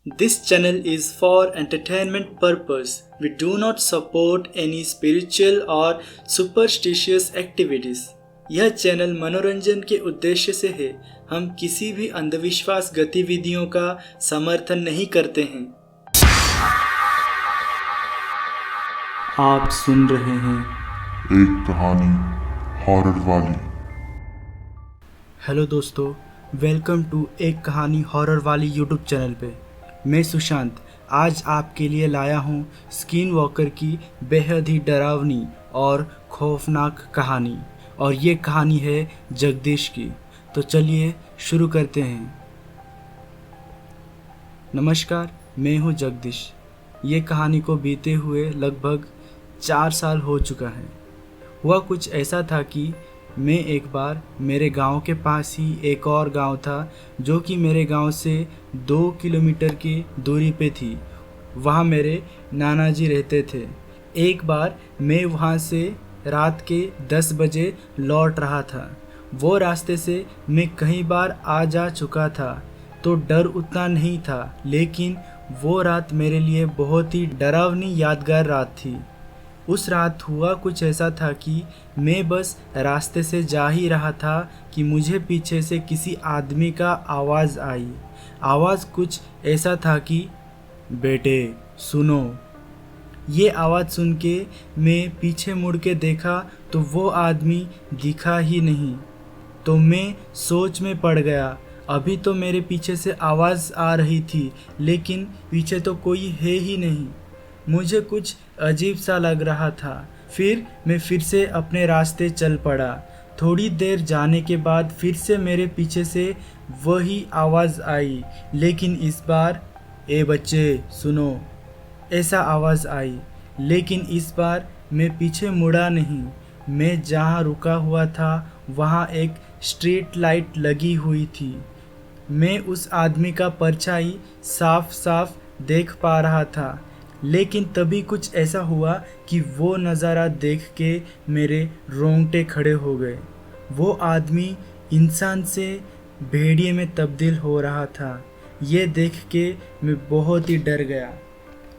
This channel is for entertainment purpose. We do not support any spiritual or superstitious activities. यह channel मनोरंजन के उद्देश्य से है। हम किसी भी अंधविश्वास गतिविधियों का समर्थन नहीं करते हैं। आप सुन रहे हैं एक कहानी हॉरर वाली। हेलो दोस्तों, वेलकम टू एक कहानी हॉरर वाली यूट्यूब चैनल पे। मैं सुशांत आज आपके लिए लाया हूँ स्किन वॉकर की बेहद ही डरावनी और खौफनाक कहानी, और ये कहानी है जगदीश की। तो चलिए शुरू करते हैं। नमस्कार, मैं हूँ जगदीश। ये कहानी को बीते हुए लगभग 4 साल हो चुका है। हुआ कुछ ऐसा था कि मैं एक बार मेरे गांव के पास ही एक और गांव था जो कि मेरे गांव से 2 किलोमीटर की दूरी पे थी। वहाँ मेरे नाना जी रहते थे। एक बार मैं वहाँ से रात के 10 बजे लौट रहा था। वो रास्ते से मैं कई बार आ जा चुका था तो डर उतना नहीं था, लेकिन वो रात मेरे लिए बहुत ही डरावनी यादगार रात थी। उस रात हुआ कुछ ऐसा था कि मैं बस रास्ते से जा ही रहा था कि मुझे पीछे से किसी आदमी का आवाज़ आई। आवाज़ कुछ ऐसा था कि बेटे सुनो। ये आवाज़ सुन के मैं पीछे मुड़ के देखा तो वो आदमी दिखा ही नहीं। तो मैं सोच में पड़ गया। अभी तो मेरे पीछे से आवाज़ आ रही थी, लेकिन पीछे तो कोई है ही नहीं। मुझे कुछ अजीब सा लग रहा था। फिर मैं फिर से अपने रास्ते चल पड़ा। थोड़ी देर जाने के बाद फिर से मेरे पीछे से वही आवाज़ आई, लेकिन इस बार ए बच्चे सुनो ऐसा आवाज़ आई। लेकिन इस बार मैं पीछे मुड़ा नहीं। मैं जहाँ रुका हुआ था वहाँ एक स्ट्रीट लाइट लगी हुई थी। मैं उस आदमी का परछाई साफ साफ देख पा रहा था, लेकिन तभी कुछ ऐसा हुआ कि वो नज़ारा देख के मेरे रोंगटे खड़े हो गए। वो आदमी इंसान से भेड़िए में तब्दील हो रहा था। ये देख के मैं बहुत ही डर गया।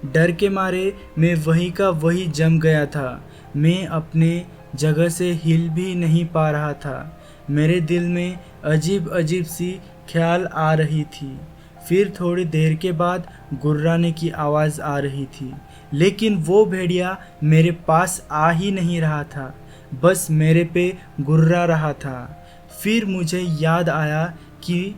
डर के मारे मैं वहीं का वहीं जम गया था। मैं अपने जगह से हिल भी नहीं पा रहा था। मेरे दिल में अजीब अजीब सी ख्याल आ रही थी। फिर थोड़ी देर के बाद गुर्राने की आवाज़ आ रही थी, लेकिन वो भेड़िया मेरे पास आ ही नहीं रहा था, बस मेरे पे गुर्रा रहा था। फिर मुझे याद आया कि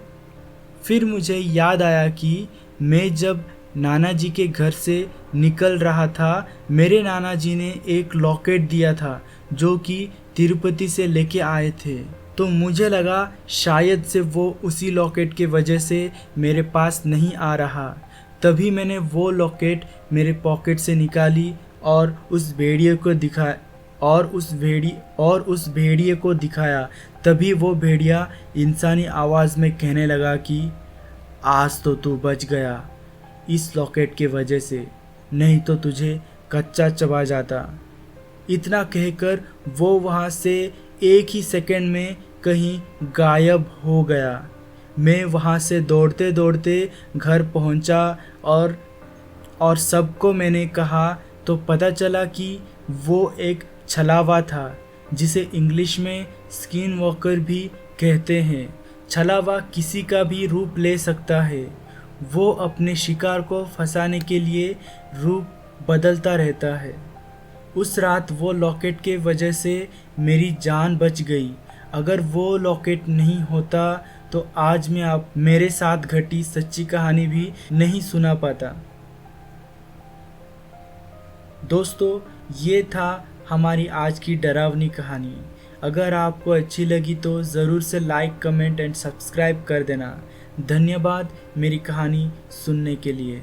मैं जब नाना जी के घर से निकल रहा था, मेरे नाना जी ने एक लॉकेट दिया था जो कि तिरुपति से लेके आए थे। तो मुझे लगा शायद से वो उसी लॉकेट के वजह से मेरे पास नहीं आ रहा। तभी मैंने वो लॉकेट मेरे पॉकेट से निकाली और उस भेड़िए को दिखाया। तभी वो भेड़िया इंसानी आवाज़ में कहने लगा कि आज तो तू बच गया इस लॉकेट के वजह से, नहीं तो तुझे कच्चा चबा जाता। इतना कहकर वो वहाँ से एक ही सेकंड में कहीं गायब हो गया। मैं वहाँ से दौड़ते दौड़ते घर पहुँचा और सबको मैंने कहा तो पता चला कि वो एक छलावा था, जिसे इंग्लिश में स्किन वॉकर भी कहते हैं। छलावा किसी का भी रूप ले सकता है। वो अपने शिकार को फंसाने के लिए रूप बदलता रहता है। उस रात वो लॉकेट के वजह से मेरी जान बच गई। अगर वो लॉकेट नहीं होता तो आज मैं आप मेरे साथ घटी सच्ची कहानी भी नहीं सुना पाता। दोस्तों, ये था हमारी आज की डरावनी कहानी। अगर आपको अच्छी लगी तो ज़रूर से लाइक, कमेंट एंड सब्सक्राइब कर देना। धन्यवाद मेरी कहानी सुनने के लिए।